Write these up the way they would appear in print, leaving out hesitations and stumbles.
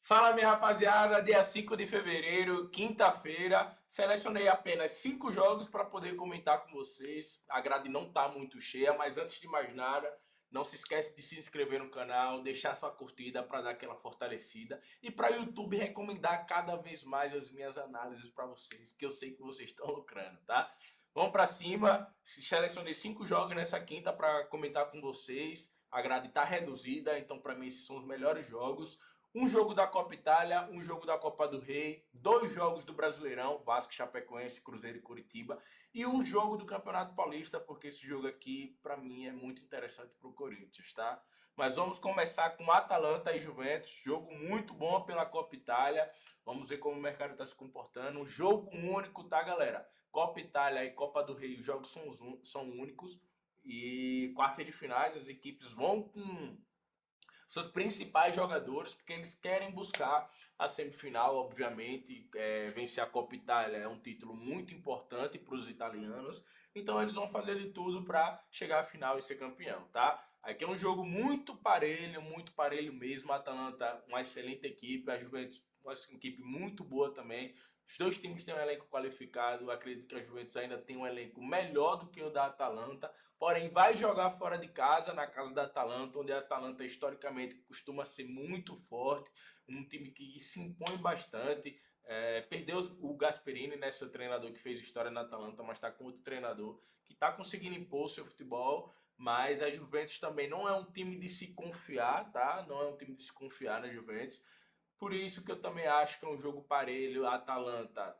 Fala, minha rapaziada, dia 5 de fevereiro, quinta-feira, selecionei apenas 5 jogos para poder comentar com vocês. A grade não tá muito cheia, mas antes de mais nada, não se esquece de se inscrever no canal, deixar sua curtida para dar aquela fortalecida e para o YouTube recomendar cada vez mais as minhas análises para vocês, que eu sei que vocês estão lucrando, tá? Vamos para cima, selecionei 5 jogos nessa quinta para comentar com vocês. A grade está reduzida, então para mim esses são os melhores jogos. Um jogo da Copa Itália, um jogo da Copa do Rei, 2 jogos do Brasileirão, Vasco, Chapecoense, Cruzeiro e Curitiba, e um jogo do Campeonato Paulista, porque esse jogo aqui, para mim, é muito interessante para o Corinthians, tá? Mas vamos começar com Atalanta e Juventus, jogo muito bom pela Copa Itália. Vamos ver como o mercado está se comportando. Um jogo único, tá, galera? Copa Itália e Copa do Rei, os jogos são únicos. E quartas de finais, as equipes vão com seus principais jogadores, porque eles querem buscar a semifinal, obviamente. Vencer a Copa Itália é um título muito importante para os italianos, então eles vão fazer de tudo para chegar à final e ser campeão, tá? Aqui é um jogo muito parelho mesmo. A Atalanta, uma excelente equipe, a Juventus, uma equipe muito boa também. Os dois times têm um elenco qualificado. Eu acredito que a Juventus ainda tem um elenco melhor do que o da Atalanta, porém vai jogar fora de casa, na casa da Atalanta, onde a Atalanta historicamente costuma ser muito forte, um time que se impõe bastante. Perdeu o Gasperini, né, seu treinador que fez história na Atalanta, mas está com outro treinador que está conseguindo impor seu futebol. Mas a Juventus também não é um time de se confiar, tá? Não é um time de se confiar na Juventus. Por isso que eu também acho que é um jogo parelho. A Atalanta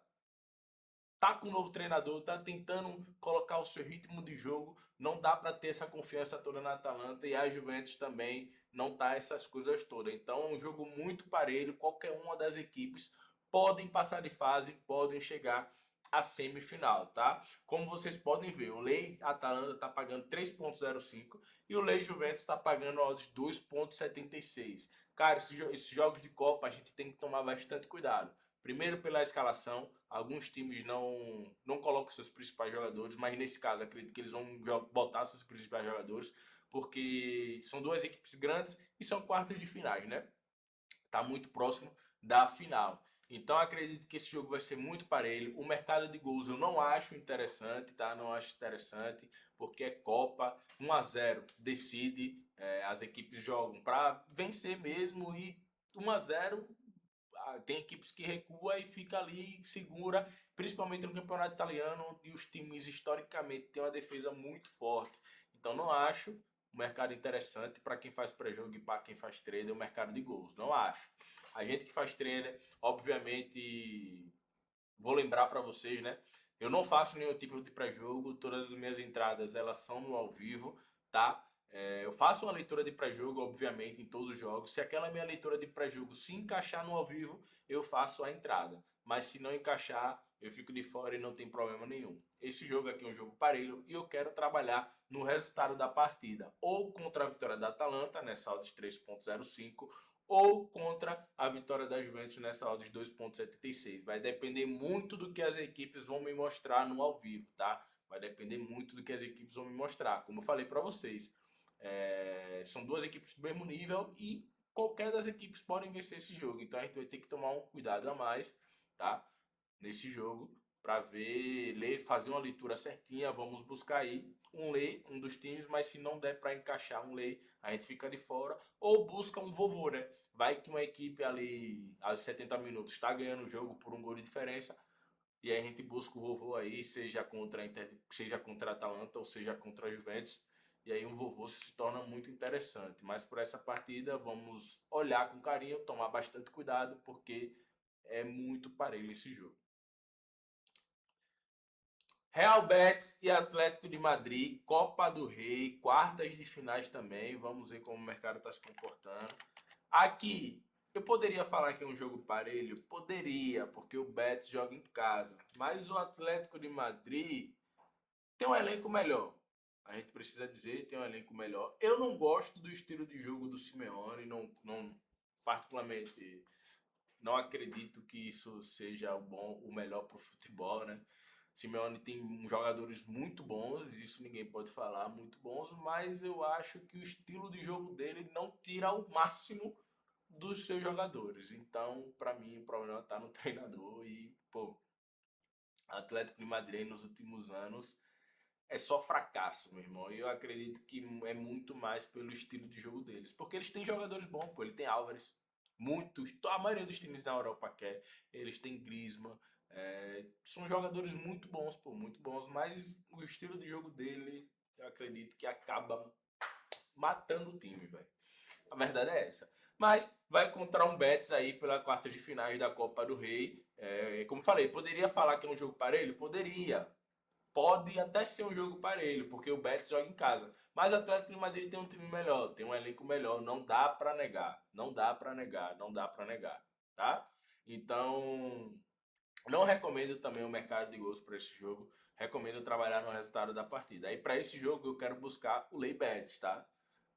tá com um novo treinador, tá tentando colocar o seu ritmo de jogo, não dá para ter essa confiança toda na Atalanta, e a Juventus também não tá essas coisas todas. Então é um jogo muito parelho, qualquer uma das equipes podem passar de fase, podem chegar à semifinal, tá? Como vocês podem ver, o Lei Atalanta tá pagando 3,05 e o Lei Juventus está pagando odds 2,76. Cara, esses jogos de Copa a gente tem que tomar bastante cuidado. Primeiro pela escalação, alguns times não colocam seus principais jogadores, mas nesse caso acredito que eles vão botar seus principais jogadores, porque são duas equipes grandes e são quartas de finais, né? Tá muito próximo da final. Então acredito que esse jogo vai ser muito parelho. O mercado de gols eu não acho interessante, tá? Não acho interessante, porque é Copa, 1-0 decide, as equipes jogam para vencer mesmo, e 1-0 tem equipes que recua e fica ali segura, principalmente no campeonato italiano, onde os times historicamente têm uma defesa muito forte. Então não acho um mercado interessante para quem faz pré-jogo e para quem faz trader, o mercado de gols. Não acho. A gente que faz trader, obviamente, vou lembrar para vocês, né? Eu não faço nenhum tipo de pré-jogo, todas as minhas entradas elas são no ao vivo, tá? Eu faço uma leitura de pré-jogo, obviamente, em todos os jogos. Se aquela minha leitura de pré-jogo se encaixar no ao vivo, eu faço a entrada. Mas se não encaixar, eu fico de fora e não tem problema nenhum. Esse jogo aqui é um jogo parelho e eu quero trabalhar no resultado da partida, ou contra a vitória da Atalanta, nessa odds 3,05, ou contra a vitória da Juventus nessa odds 2,76. Vai depender muito do que as equipes vão me mostrar no ao vivo, tá? Vai depender muito do que as equipes vão me mostrar. Como eu falei para vocês, são duas equipes do mesmo nível e qualquer das equipes podem vencer esse jogo. Então a gente vai ter que tomar um cuidado a mais, tá? Nesse jogo, para ver, ler, fazer uma leitura certinha. Vamos buscar aí um lei, um dos times, mas se não der para encaixar um lei, a gente fica de fora ou busca um vovô, né? Vai que uma equipe ali aos 70 minutos está ganhando o jogo por um gol de diferença, e aí a gente busca o vovô aí, seja contra a seja contra a Atalanta ou seja contra a Juventus. E aí um vovô se torna muito interessante. Mas por essa partida vamos olhar com carinho, tomar bastante cuidado, porque é muito parelho esse jogo. Real Betis e Atlético de Madrid, Copa do Rei, quartas de finais também. Vamos ver como o mercado está se comportando. Aqui, eu poderia falar que é um jogo parelho? Poderia, porque o Betis joga em casa. Mas o Atlético de Madrid tem um elenco melhor. A gente precisa dizer, tem um elenco melhor. Eu não gosto do estilo de jogo do Simeone, particularmente não acredito que isso seja o melhor para o futebol, né? Simeone tem jogadores muito bons, isso ninguém pode falar, muito bons, mas eu acho que o estilo de jogo dele não tira o máximo dos seus jogadores. Então, para mim, o problema tá no treinador e, pô, Atlético de Madrid nos últimos anos é só fracasso, meu irmão. E eu acredito que é muito mais pelo estilo de jogo deles. Porque eles têm jogadores bons, pô. Ele tem Álvares, muitos, a maioria dos times na Europa quer. Eles têm Griezmann. São jogadores muito bons, pô, muito bons. Mas o estilo de jogo dele, eu acredito que acaba matando o time, velho. A verdade é essa. Mas vai encontrar um Betis aí pela quarta de finais da Copa do Rei. Como falei, poderia falar que é um jogo parelho? Poderia. Pode até ser um jogo parelho, porque o Betis joga em casa. Mas o Atlético de Madrid tem um time melhor, tem um elenco melhor. Não dá pra negar. Não dá pra negar. Não dá pra negar. Tá? Então, não recomendo também o mercado de gols para esse jogo. Recomendo trabalhar no resultado da partida. Aí para esse jogo eu quero buscar o Lei Betis, tá?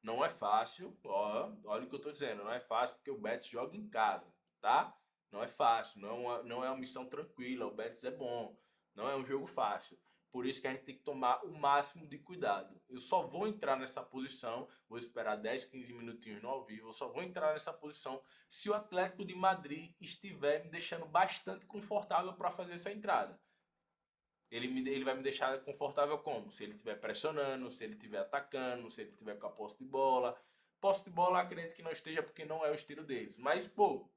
Não é fácil, ó, olha o que eu tô dizendo, não é fácil porque o Betis joga em casa, tá? Não é fácil, não é uma missão tranquila, o Betis é bom, não é um jogo fácil. Por isso que a gente tem que tomar o máximo de cuidado. Eu só vou entrar nessa posição, vou esperar 10, 15 minutinhos no ao vivo, eu só vou entrar nessa posição se o Atlético de Madrid estiver me deixando bastante confortável para fazer essa entrada. Ele vai me deixar confortável como? Se ele estiver pressionando, se ele estiver atacando, se ele estiver com a posse de bola. Posse de bola acredito que não esteja porque não é o estilo deles. Mas, pô,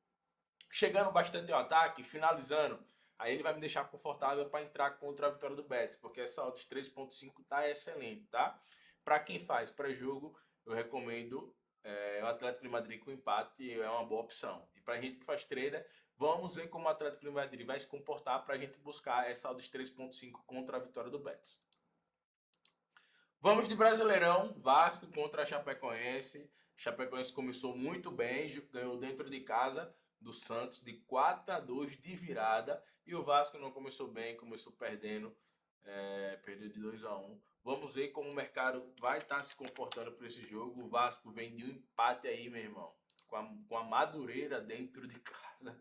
chegando bastante ao ataque, finalizando, aí ele vai me deixar confortável para entrar contra a vitória do Betis, porque essa odd de 3.5 tá excelente, tá? Para quem faz pré-jogo, eu recomendo o Atlético de Madrid com empate, é uma boa opção. E para a gente que faz trader, vamos ver como o Atlético de Madrid vai se comportar para a gente buscar essa odd de 3.5 contra a vitória do Betis. Vamos de Brasileirão, Vasco contra a Chapecoense. Chapecoense começou muito bem, ganhou dentro de casa do Santos de 4-2 de virada. E o Vasco não começou bem, começou perdendo, perdeu de 2-1. Vamos ver como o mercado vai estar se comportando para esse jogo. O Vasco vem de um empate aí, meu irmão, com a Madureira dentro de casa.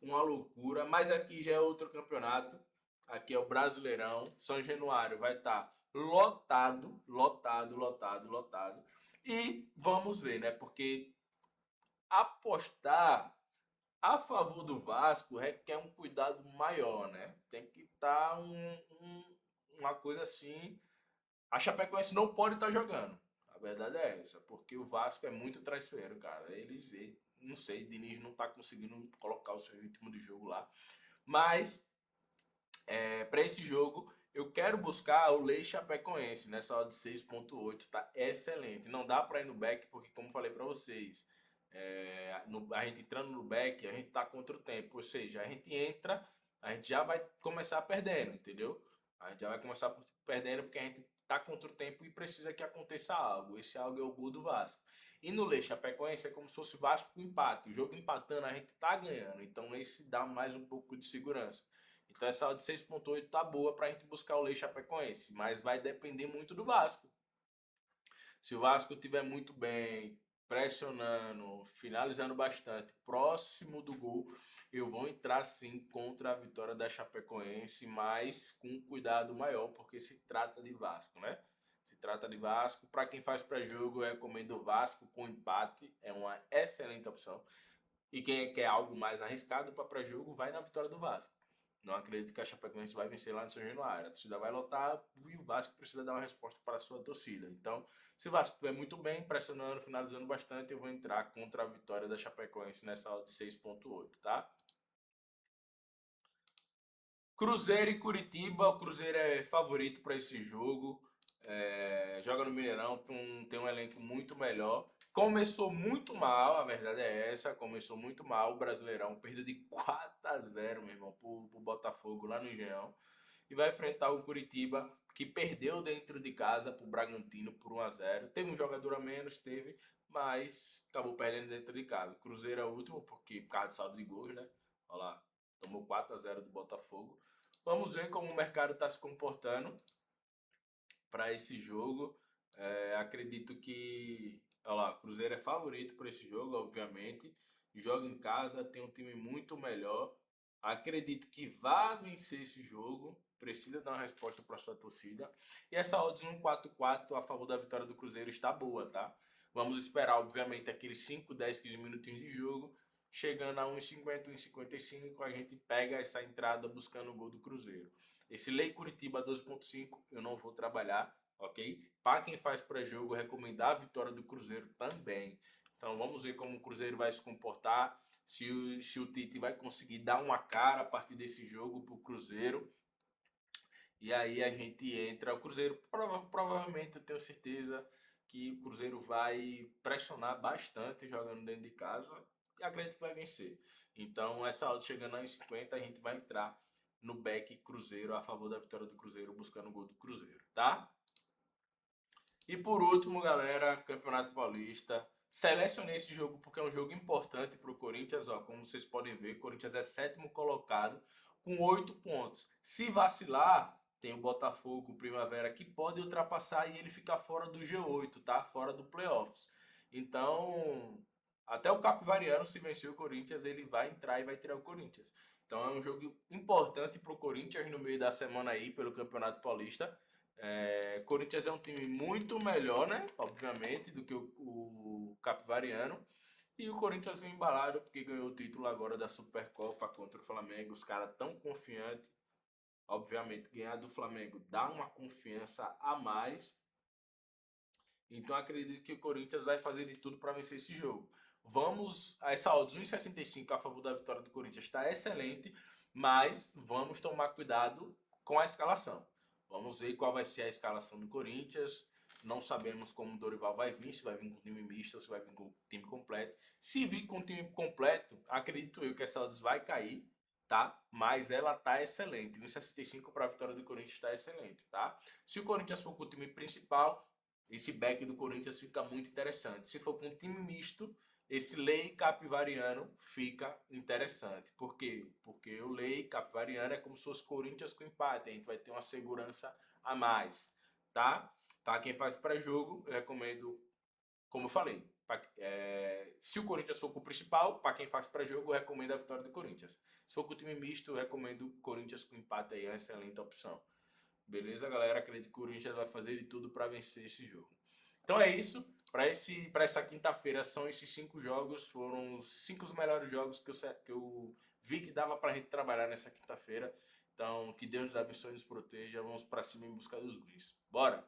Uma loucura, mas aqui já é outro campeonato. Aqui é o Brasileirão. São Januário vai estar lotado, lotado, lotado, lotado. E vamos ver, né? Porque apostar a favor do Vasco requer um cuidado maior, né? Tem que estar uma coisa assim. A Chapecoense não pode estar jogando. A verdade é essa, porque o Vasco é muito traiçoeiro, cara. Não sei, Diniz não tá conseguindo colocar o seu ritmo de jogo lá. Mas para esse jogo eu quero buscar o Lei Chapecoense nessa hora de 6.8, tá excelente. Não dá para ir no back porque, como falei para vocês, a gente entrando no back, a gente tá contra o tempo, ou seja, a gente entra, a gente já vai começar perdendo, entendeu? A gente já vai começar perdendo porque a gente tá contra o tempo e precisa que aconteça algo. Esse algo é o gol do Vasco. E no Lei Chapecoense é como se fosse o Vasco com empate. O jogo empatando, a gente tá ganhando. Então esse dá mais um pouco de segurança. Então essa odd de 6.8 tá boa para a gente buscar o Lei Chapecoense, mas vai depender muito do Vasco. Se o Vasco estiver muito bem, pressionando, finalizando bastante, próximo do gol, eu vou entrar sim contra a vitória da Chapecoense, mas com um cuidado maior, porque se trata de Vasco, né? Se trata de Vasco. Para quem faz pré-jogo, eu recomendo o Vasco com empate, é uma excelente opção. E quem quer algo mais arriscado para pré-jogo, vai na vitória do Vasco. Não acredito que a Chapecoense vai vencer lá no São Januário. A torcida vai lotar e o Vasco precisa dar uma resposta para a sua torcida. Então, se o Vasco estiver muito bem, pressionando, finalizando bastante, eu vou entrar contra a vitória da Chapecoense nessa odd de 6.8, tá? Cruzeiro e Curitiba. O Cruzeiro é favorito para esse jogo. Joga no Mineirão, tem um elenco muito melhor. Começou muito mal, a verdade é essa. Começou muito mal o Brasileirão. Perdeu de 4-0, meu irmão, pro Botafogo lá no Engenhão. E vai enfrentar o Curitiba, que perdeu dentro de casa pro Bragantino por 1-0. Teve um jogador a menos, teve, mas acabou perdendo dentro de casa. Cruzeiro é o último, porque por causa de saldo de gols, né? Olha lá, tomou 4-0 do Botafogo. Vamos ver como o mercado está se comportando para esse jogo. Acredito que, olha lá, Cruzeiro é favorito para esse jogo, obviamente. Joga em casa, tem um time muito melhor. Acredito que vai vencer esse jogo. Precisa dar uma resposta para sua torcida. E essa odds 1,44 a favor da vitória do Cruzeiro está boa, tá? Vamos esperar, obviamente, aqueles 5, 10, 15 minutinhos de jogo. Chegando a 1,50, 1,55, a gente pega essa entrada buscando o gol do Cruzeiro. Esse Lei Curitiba 12,5 eu não vou trabalhar, ok? Para quem faz pré-jogo, recomendar a vitória do Cruzeiro também. Então vamos ver como o Cruzeiro vai se comportar, se o Tite vai conseguir dar uma cara a partir desse jogo para o Cruzeiro. E aí a gente entra. O Cruzeiro, provavelmente, eu tenho certeza que o Cruzeiro vai pressionar bastante jogando dentro de casa e acredito que vai vencer. Então, essa odd chegando a 50, a gente vai entrar no back Cruzeiro a favor da vitória do Cruzeiro, buscando o gol do Cruzeiro, tá? E por último, galera, Campeonato Paulista. Selecionei esse jogo porque é um jogo importante para o Corinthians. Ó, como vocês podem ver, o Corinthians é sétimo colocado com 8 pontos. Se vacilar, tem o Botafogo, o Primavera, que pode ultrapassar e ele ficar fora do G8, tá? Fora do playoffs. Então, até o Capivariano, se vencer o Corinthians, ele vai entrar e vai tirar o Corinthians. Então é um jogo importante para o Corinthians no meio da semana aí, pelo Campeonato Paulista. Corinthians é um time muito melhor, né? Obviamente, do que o Capivariano. E o Corinthians vem embalado porque ganhou o título agora da Supercopa contra o Flamengo. Os caras tão confiantes. Obviamente, ganhar do Flamengo dá uma confiança a mais. Então acredito que o Corinthians vai fazer de tudo para vencer esse jogo. Vamos, essa odds 1,65 a favor da vitória do Corinthians está excelente, mas vamos tomar cuidado com a escalação. Vamos ver qual vai ser a escalação do Corinthians. Não sabemos como o Dorival vai vir, se vai vir com time misto ou se vai vir com time completo. Se vir com time completo, acredito eu que essa odds vai cair, tá? Mas ela tá excelente. 1,65 para a vitória do Corinthians está excelente, tá? Se o Corinthians for com o time principal, esse back do Corinthians fica muito interessante. Se for com um time misto, esse Lei Capivariano fica interessante. Por quê? Porque o Lei Capivariano é como se fosse Corinthians com empate. A gente vai ter uma segurança a mais, tá? Para quem faz pré-jogo, eu recomendo, como eu falei, se o Corinthians for com o principal, para quem faz pré-jogo, eu recomendo a vitória do Corinthians. Se for com o time misto, eu recomendo o Corinthians com empate aí, é uma excelente opção. Beleza, galera? Acredito que o Corinthians vai fazer de tudo para vencer esse jogo. Então é isso. Para essa quinta-feira são esses 5 jogos. Foram os 5 melhores jogos que eu vi que dava para a gente trabalhar nessa quinta-feira. Então, que Deus nos abençoe e nos proteja. Vamos para cima em busca dos guris. Bora!